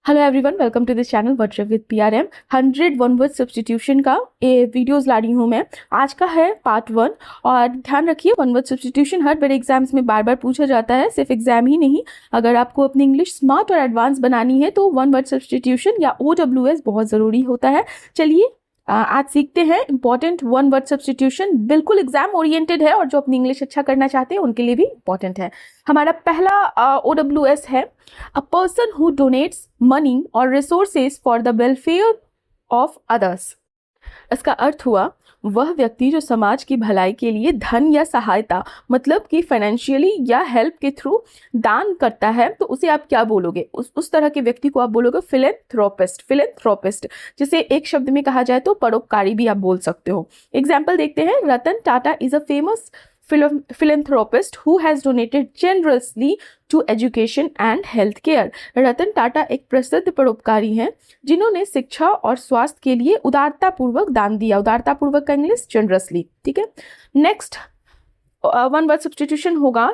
Hello everyone, welcome to this channel word with PRM। 100 one word substitution का videos ला रही हूँ मैं। आज का है पार्ट 1। और ध्यान रखिए, वन वर्ड सब्सटीट्यूशन हर बड़े एग्जाम्स में बार बार पूछा जाता है, सिर्फ एग्जाम ही नहीं। अगर आपको अपनी इंग्लिश स्मार्ट और एडवांस बनानी है तो वन वर्ड सब्सटीट्यूशन या OWS बहुत ज़रूरी होता है। चलिए आज सीखते हैं इंपॉर्टेंट वन वर्ड सब्सटीट्यूशन। बिल्कुल एग्जाम ओरिएंटेड है और जो अपनी इंग्लिश अच्छा करना चाहते हैं उनके लिए भी इंपॉर्टेंट है। हमारा पहला OWS है a person who donates money or resources for the welfare of others. इसका अर्थ हुआ वह व्यक्ति जो समाज की भलाई के लिए धन या सहायता, मतलब कि फाइनेंशियली या हेल्प के थ्रू दान करता है, तो उसे आप क्या बोलोगे? उस तरह के व्यक्ति को आप बोलोगे फिलेंथ्रोपिस्ट। फिलेंथ्रोपिस्ट जिसे एक शब्द में कहा जाए तो परोपकारी भी आप बोल सकते हो। एग्जाम्पल देखते हैं। Ratan Tata is a famous philanthropist who has donated generously to education and health care। Ratan Tata एक प्रसिद्ध परोपकारी हैं जिन्होंने शिक्षा और स्वास्थ्य के लिए उदारता पूर्वक दान दिया। उदारता पूर्वक का इंग्लिश जनरसली। ठीक है। नेक्स्ट वन वर्ड सब्सटीट्यूशन होगा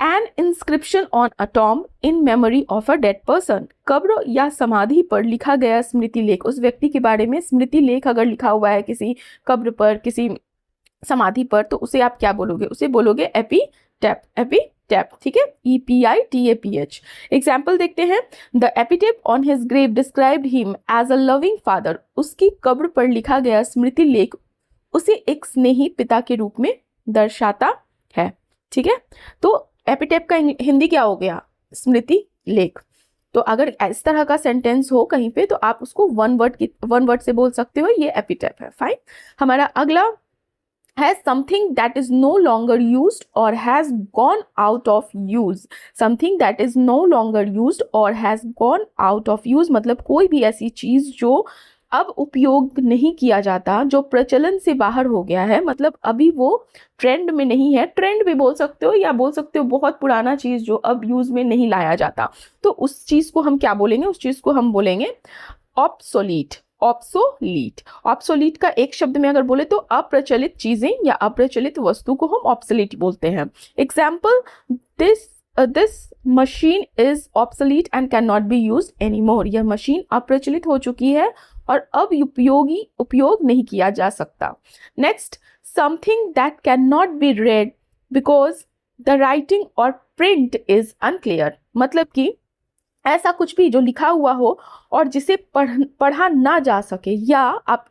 N inscription on a tomb in memory of a dead person. कब्र या समाधि पर लिखा गया स्मृति लेख। उस व्यक्ति के बारे में स्मृति लेख अगर लिखा हुआ है किसी कब्र पर, किसी समाधि पर, तो उसे आप क्या बोलोगे? उसे बोलोगे एपिटैप। एपिटैप, ठीक है, EPITAPH। एग्जाम्पल देखते हैं। The epitaph on his grave described him as a loving father. उसकी कब्र पर लिखा गया स्मृति लेख उसे एक स्नेही पिता के रूप में दर्शाता है। ठीक है, तो एपिटैप का हिंदी क्या हो गया? स्मृति लेख। तो अगर इस तरह का सेंटेंस हो कहीं पे तो आप उसको वन वर्ड से बोल सकते हो, ये एपिटैप है। फाइन। हमारा अगला has something that is no longer used or has gone out of use। something that is no longer used or has gone out of use मतलब कोई भी ऐसी चीज जो अब उपयोग नहीं किया जाता, जो प्रचलन से बाहर हो गया है, मतलब अभी वो ट्रेंड में नहीं है। ट्रेंड भी बोल सकते हो या बोल सकते हो बहुत पुराना चीज जो अब यूज में नहीं लाया जाता, तो उस चीज को हम क्या बोलेंगे? उस चीज को हम बोलेंगे ऑब्सोलीट। ऑब्सोलीट। ऑब्सोलीट का एक शब्द में अगर बोले तो अप्रचलित चीजें या अप्रचलित वस्तु को हम ऑब्सोलीट बोलते हैं। Example, this machine is obsolete and can not be used anymore. यह मशीन अप्रचलित हो चुकी है और अब उपयोग नहीं किया जा सकता। Next, something that cannot B red because the writing और प्रिंट इज अनक्लियर। मतलब कि ऐसा कुछ भी जो लिखा हुआ हो और जिसे पढ़ा ना जा सके, या आप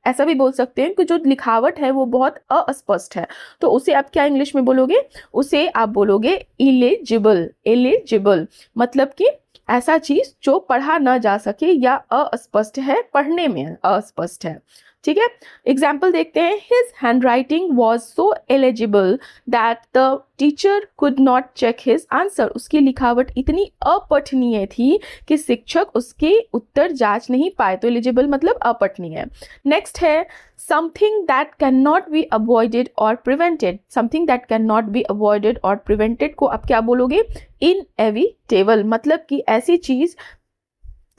ऐसा भी बोल सकते हैं कि जो लिखावट है वो बहुत अस्पष्ट है, तो उसे आप क्या इंग्लिश में बोलोगे? उसे आप बोलोगे इलिजिबल। इलिजिबल मतलब कि ऐसा चीज जो पढ़ा ना जा सके या अस्पष्ट है, पढ़ने में अस्पष्ट है। ठीक है। एग्जाम्पल देखते हैं। His handwriting was so eligible that the teacher could not check his answer. उसकी लिखावट इतनी अपठनीय थी कि शिक्षक उसके उत्तर जांच नहीं पाए। तो एलिजिबल मतलब अपठनीय। नेक्स्ट है something that cannot be avoided or prevented. Something that cannot be avoided or prevented को आप क्या बोलोगे? इनएविटेबल मतलब कि ऐसी चीज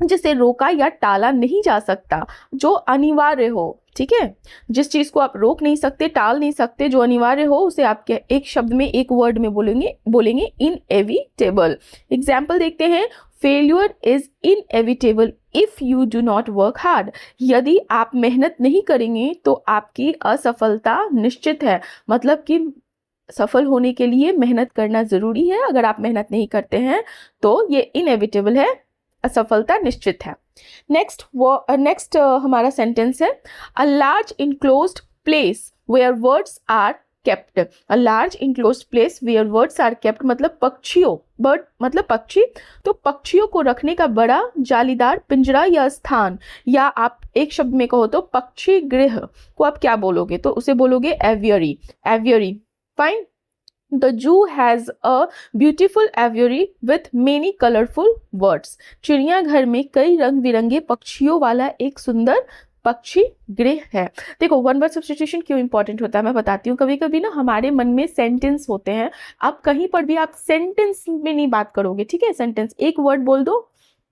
जिसे रोका या टाला नहीं जा सकता, जो अनिवार्य हो। ठीक है, जिस चीज को आप रोक नहीं सकते, टाल नहीं सकते, जो अनिवार्य हो, उसे आप एक शब्द में, एक वर्ड में बोलेंगे इनएविटेबल। एग्जाम्पल देखते हैं। Failure is inevitable if you do not work hard. यदि आप मेहनत नहीं करेंगे तो आपकी असफलता निश्चित है। मतलब कि सफल होने के लिए मेहनत करना जरूरी है। अगर आप मेहनत नहीं करते हैं तो ये इनएविटेबल है, असफलता निश्चित है। नेक्स्ट हमारा सेंटेंस है a large enclosed place where words are kept. A large enclosed place where words are kept मतलब पक्षियों, बर्ड मतलब पक्षी, तो पक्षियों को रखने का बड़ा जालीदार पिंजरा या स्थान, या आप एक शब्द में कहो तो पक्षी गृह को आप क्या बोलोगे? तो उसे बोलोगे aviary. Aviary. Fine. The zoo has a beautiful aviary with many colorful birds। चिड़ियाघर में कई रंग बिरंगे पक्षियों वाला एक सुंदर पक्षी गृह है। देखो, वन वर्ड सब्स्टिट्यूशन क्यों इंपॉर्टेंट होता है मैं बताती हूँ। कभी कभी ना हमारे मन में सेंटेंस होते हैं, आप कहीं पर भी आप सेंटेंस में नहीं बात करोगे। ठीक है, सेंटेंस एक वर्ड बोल दो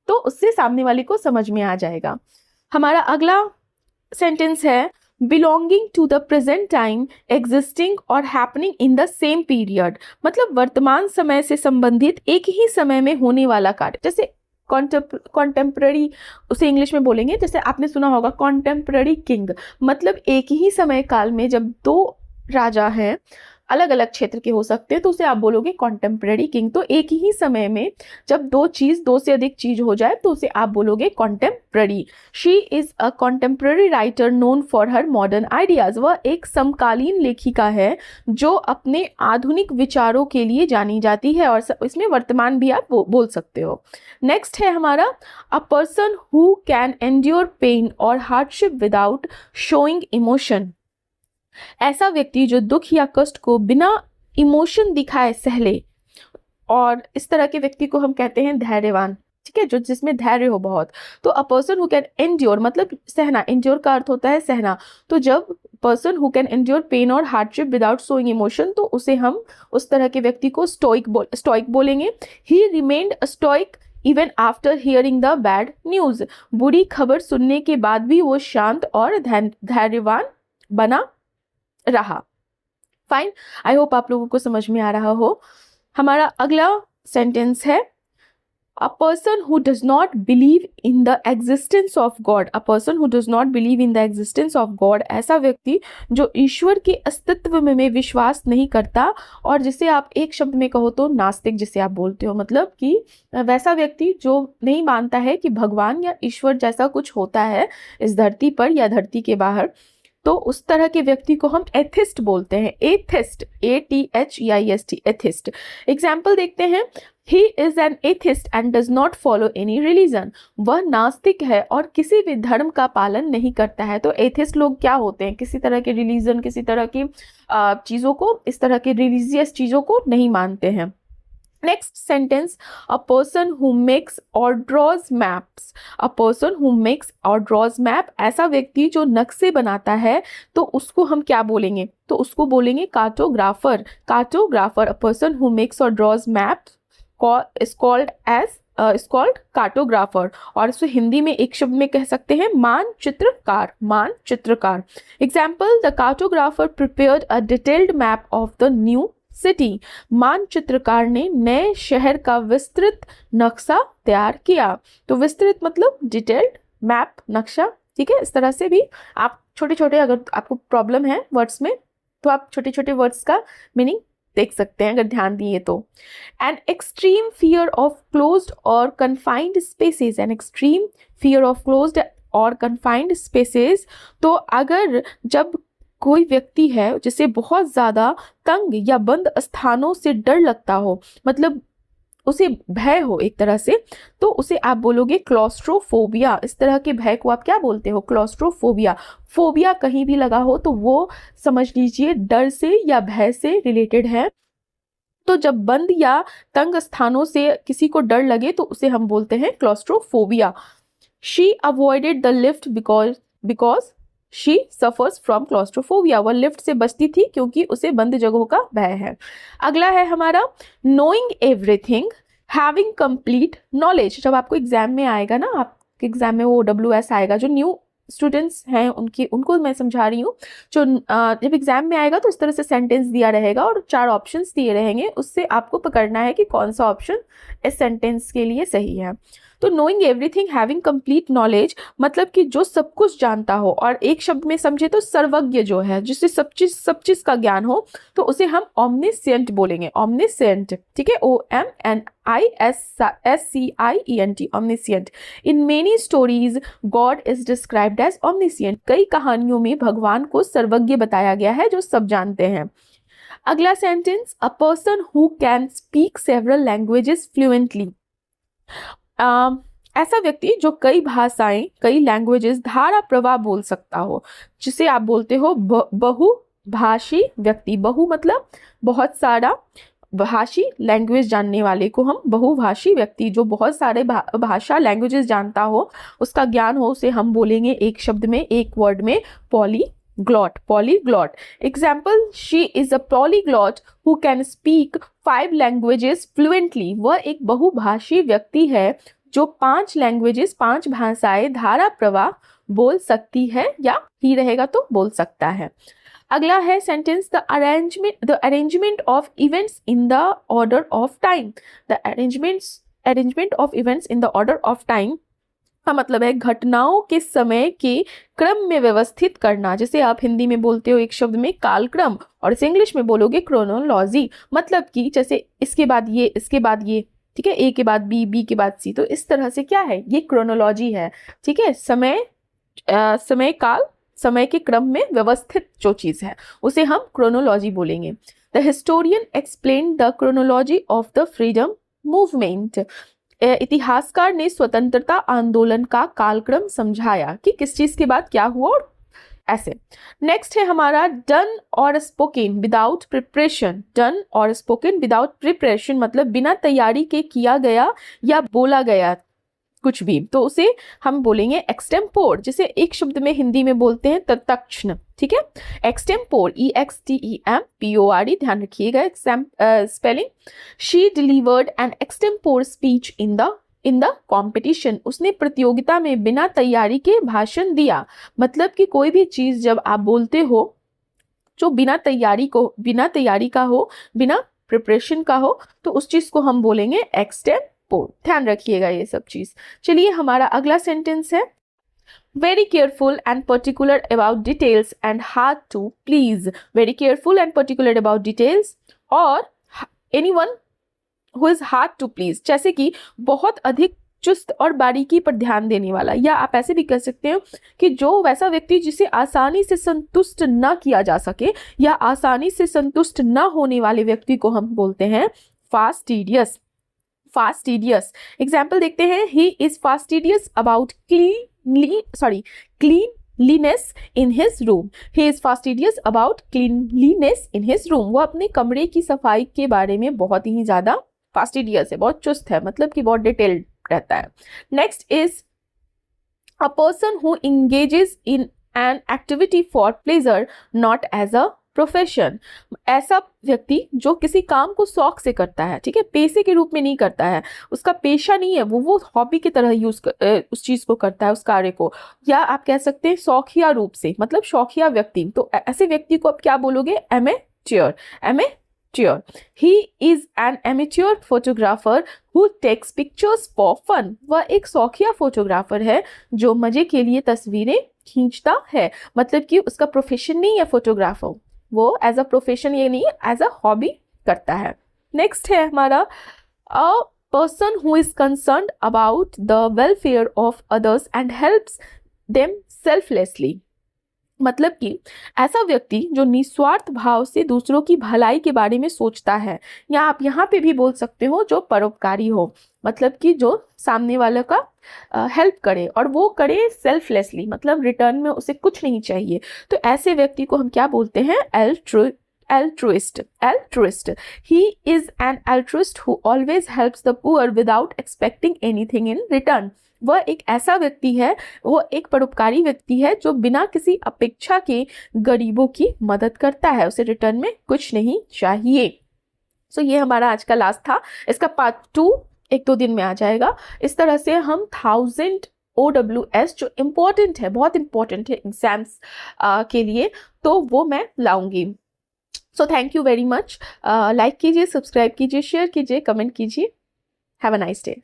तो उससे सामने वाले को समझ में आ जाएगा। हमारा अगला सेंटेंस है belonging to the present time, existing or happening in the same period। मतलब वर्तमान समय से संबंधित एक ही समय में होने वाला कार्य। जैसे कॉन्टेम्पररी उसे इंग्लिश में बोलेंगे, जैसे आपने सुना होगा कॉन्टेम्पररी किंग, मतलब एक ही समय काल में जब दो राजा हैं, अलग अलग क्षेत्र के हो सकते हैं, तो उसे आप बोलोगे कॉन्टेम्पररी किंग। तो एक ही समय में जब दो से अधिक चीज हो जाए तो उसे आप बोलोगे contemporary. She is a contemporary writer known for her modern ideas. वह एक समकालीन लेखिका है जो अपने आधुनिक विचारों के लिए जानी जाती है, और इसमें वर्तमान भी आप बोल सकते हो। नेक्स्ट है हमारा a person who can endure pain और हार्डशिप विदाउट शोइंग इमोशन। ऐसा व्यक्ति जो दुख या कष्ट को बिना इमोशन दिखाए सह ले, और इस तरह के व्यक्ति को हम कहते हैं धैर्यवान, ठीक है, जो जिसमें धैर्य हो बहुत। तो अ पर्सन हु कैन एंड्योर मतलब सहना, एंड्योर का अर्थ होता है सहना। तो जब person who can endure pain और हार्डशिप विदाउट शोइंग इमोशन, तो उसे हम उस तरह के व्यक्ति को स्टोइक बोलेंगे। ही remained stoic even after hearing the bad news. बुरी खबर सुनने के बाद भी वो शांत और धैर्यवान बना रहा। फाइन, आई होप आप लोगों को समझ में आ रहा हो। हमारा अगला सेंटेंस है a person who does not believe in the existence of God. A person who does not believe in the existence of God, ऐसा व्यक्ति जो ईश्वर के अस्तित्व में विश्वास नहीं करता, और जिसे आप एक शब्द में कहो तो नास्तिक जिसे आप बोलते हो, मतलब कि वैसा व्यक्ति जो नहीं मानता है कि भगवान या ईश्वर जैसा कुछ होता है इस धरती पर या धरती के बाहर, तो उस तरह के व्यक्ति को हम एथिस्ट बोलते हैं। Atheist, ATHEIST, atheist. एग्जाम्पल देखते हैं। ही is an atheist and does not follow any religion. वह नास्तिक है और किसी भी धर्म का पालन नहीं करता है। तो एथिस्ट लोग क्या होते हैं, किसी तरह के रिलीजन, किसी तरह की चीज़ों को, इस तरह के रिलीजियस चीज़ों को नहीं मानते हैं। Next sentence, a person who makes or draws maps. A person who makes or draws map, ऐसा व्यक्ति जो नक्शे बनाता है, तो उसको हम क्या बोलेंगे, तो उसको बोलेंगे cartographer. Cartographer, a person who makes or draws maps is called cartographer. और इसे हिंदी में एक शब्द में कह सकते हैं मानचित्रकार, मानचित्रकार। Example, the cartographer prepared a detailed map of the new city. मानचित्रकार ने नए शहर का विस्तृत नक्शा तैयार किया। तो विस्तृत मतलब डिटेल्ड, मैप नक्शा, ठीक है। इस तरह से भी आप छोटे छोटे, अगर आपको प्रॉब्लम है वर्ड्स में तो आप छोटे छोटे वर्ड्स का मीनिंग देख सकते हैं अगर ध्यान दिए तो। An extreme fear of closed or confined spaces. An extreme fear of closed or confined spaces, तो अगर जब कोई व्यक्ति है जिसे बहुत ज़्यादा तंग या बंद स्थानों से डर लगता हो, मतलब उसे भय हो एक तरह से, तो उसे आप बोलोगे क्लॉस्ट्रोफोबिया। इस तरह के भय को आप क्या बोलते हो, क्लॉस्ट्रोफोबिया। फोबिया कहीं भी लगा हो तो वो समझ लीजिए डर से या भय से रिलेटेड है। तो जब बंद या तंग स्थानों से किसी को डर लगे तो उसे हम बोलते हैं claustrophobia. She avoided the lift because she suffers from claustrophobia. वह लिफ्ट से बचती थी क्योंकि उसे बंद जगहों का भय है। अगला है हमारा knowing everything, having complete knowledge. जब आपको एग्जाम में आएगा ना, आपके एग्जाम में वो WS आएगा, जो न्यू स्टूडेंट्स हैं उनको मैं समझा रही हूँ। जो जब एग्जाम में आएगा तो इस तरह से सेंटेंस दिया रहेगा और 4 ऑप्शंस दिए रहेंगे, उससे आपको पकड़ना है कि कौन सा ऑप्शन इस सेंटेंस के लिए सही है। तो knowing everything, having complete knowledge, मतलब कि जो सब कुछ जानता हो, और एक शब्द में समझे तो सर्वज्ञ जो है, जिससे सब चीज का ज्ञान हो, तो उसे हम ओमनिसेंट बोलेंगे। ओमनिसेंट, ठीक है, OMNISCIENT, omniscient. In many stories God is described as omniscient. कई कहानियों में भगवान को सर्वज्ञ बताया गया है, जो सब जानते हैं। अगला sentence, a person who can speak several languages fluently. ऐसा व्यक्ति जो कई भाषाएं, कई लैंग्वेजेस धारा प्रवाह बोल सकता हो, जिसे आप बोलते हो बहुभाषी व्यक्ति। बहु मतलब बहुत सारा, भाषी लैंग्वेज जानने वाले को हम बहुभाषी व्यक्ति, जो बहुत सारे भाषा लैंग्वेजेस जानता हो, उसका ज्ञान हो, उसे हम बोलेंगे एक शब्द में, एक वर्ड में, polyglot. Polyglot. Example, she is a polyglot who can speak 5 languages fluently. वह एक बहुभाषी व्यक्ति है जो 5 लैंग्वेजेस, 5 भाषाएं धारा प्रवाह बोल सकती है, या ही रहेगा तो बोल सकता है। अगला है sentence, the arrangement of events in the order of time. The arrangements arrangement of events in the order of time का मतलब है घटनाओं के समय के क्रम में व्यवस्थित करना। जैसे आप हिंदी में बोलते हो एक शब्द में कालक्रम, और इसे इंग्लिश में बोलोगे क्रोनोलॉजी। मतलब कि जैसे इसके बाद ये, इसके बाद ये, ठीक है, ए के बाद बी, बी के बाद सी, तो इस तरह से क्या है, ये क्रोनोलॉजी है। ठीक है, समय काल, समय के क्रम में व्यवस्थित जो चीज है उसे हम क्रोनोलॉजी बोलेंगे। The historian explain the chronology of the freedom movement. इतिहासकार ने स्वतंत्रता आंदोलन का कालक्रम समझाया कि किस चीज के बाद क्या हुआ और ऐसे। नेक्स्ट है हमारा डन और स्पोकन विदाउट प्रिपरेशन। डन और स्पोकन विदाउट प्रिपरेशन मतलब बिना तैयारी के किया गया या बोला गया कुछ भी, तो उसे हम बोलेंगे एक्सटेम्पोर। जैसे एक शब्द में हिंदी में बोलते हैं तत्क्षण, ठीक है, एक्सटेम्पोर, EXTEMPORE, ध्यान रखिएगा spelling. She delivered an extempore speech in the competition. उसने प्रतियोगिता में बिना तैयारी के भाषण दिया। मतलब कि कोई भी चीज जब आप बोलते हो जो बिना तैयारी का हो, बिना प्रिपरेशन का हो, तो उस चीज को हम बोलेंगे एक्सटेम्पोर। ध्यान रखिएगा ये सब चीज। चलिए हमारा अगला सेंटेंस है very careful and particular about details and hard to please. Very careful and particular about details or anyone who is hard to please, जैसे कि बहुत अधिक चुस्त और बारीकी पर ध्यान देने वाला, या आप ऐसे भी कह सकते हो कि जो वैसा व्यक्ति जिसे आसानी से संतुष्ट न किया जा सके या आसानी से संतुष्ट न होने वाले व्यक्ति को हम बोलते हैं फास्टिडियस। फास्टिडियस एग्जाम्पल देखते हैं। He is fastidious about cleanliness in his room. He is fastidious about cleanliness in his room. वो अपने कमरे की सफाई के बारे में बहुत ही ज्यादा फास्टिडियस है, बहुत चुस्त है, मतलब कि बहुत डिटेल्ड रहता है। Next is a person who engages in an activity for pleasure not as a profession. ऐसा व्यक्ति जो किसी काम को शौक से करता है, ठीक है, पैसे के रूप में नहीं करता है, उसका पेशा नहीं है, वो हॉबी की तरह उस चीज को करता है, उस कार्य को, या आप कह सकते हैं शौकिया रूप से, मतलब शौकिया व्यक्ति। तो ऐसे व्यक्ति को आप क्या बोलोगे, amateur. He is an amateur photographer who takes pictures for fun. वह एक शौकिया फोटोग्राफर है जो मजे के लिए तस्वीरें खींचता है। मतलब कि उसका प्रोफेशन नहीं है फोटोग्राफर, वो एज अ प्रोफेशन ये नहीं, एज अ हॉबी करता है। नेक्स्ट है हमारा a person who is concerned about the welfare of others and helps them selflessly. मतलब कि ऐसा व्यक्ति जो निस्वार्थ भाव से दूसरों की भलाई के बारे में सोचता है, या आप यहाँ पे भी बोल सकते हो जो परोपकारी हो, मतलब कि जो सामने वाले का हेल्प करे और वो करे सेल्फलेसली, मतलब रिटर्न में उसे कुछ नहीं चाहिए। तो ऐसे व्यक्ति को हम क्या बोलते हैं, altruist. He is an altruist who always helps the poor without expecting anything in return. वह एक ऐसा व्यक्ति है, वो एक परोपकारी व्यक्ति है जो बिना किसी अपेक्षा के गरीबों की मदद करता है, उसे रिटर्न में कुछ नहीं चाहिए। सो ये हमारा आज का लास्ट था। इसका पार्ट 2 1-2 दिन में आ जाएगा। इस तरह से हम 1000 OWS जो इम्पोर्टेंट है, बहुत इम्पोर्टेंट है एग्जाम्स के लिए, तो वो मैं लाऊंगी। So thank you very much. Like कीजिए, सब्सक्राइब कीजिए, शेयर कीजिए, कमेंट कीजिए। Have a nice day.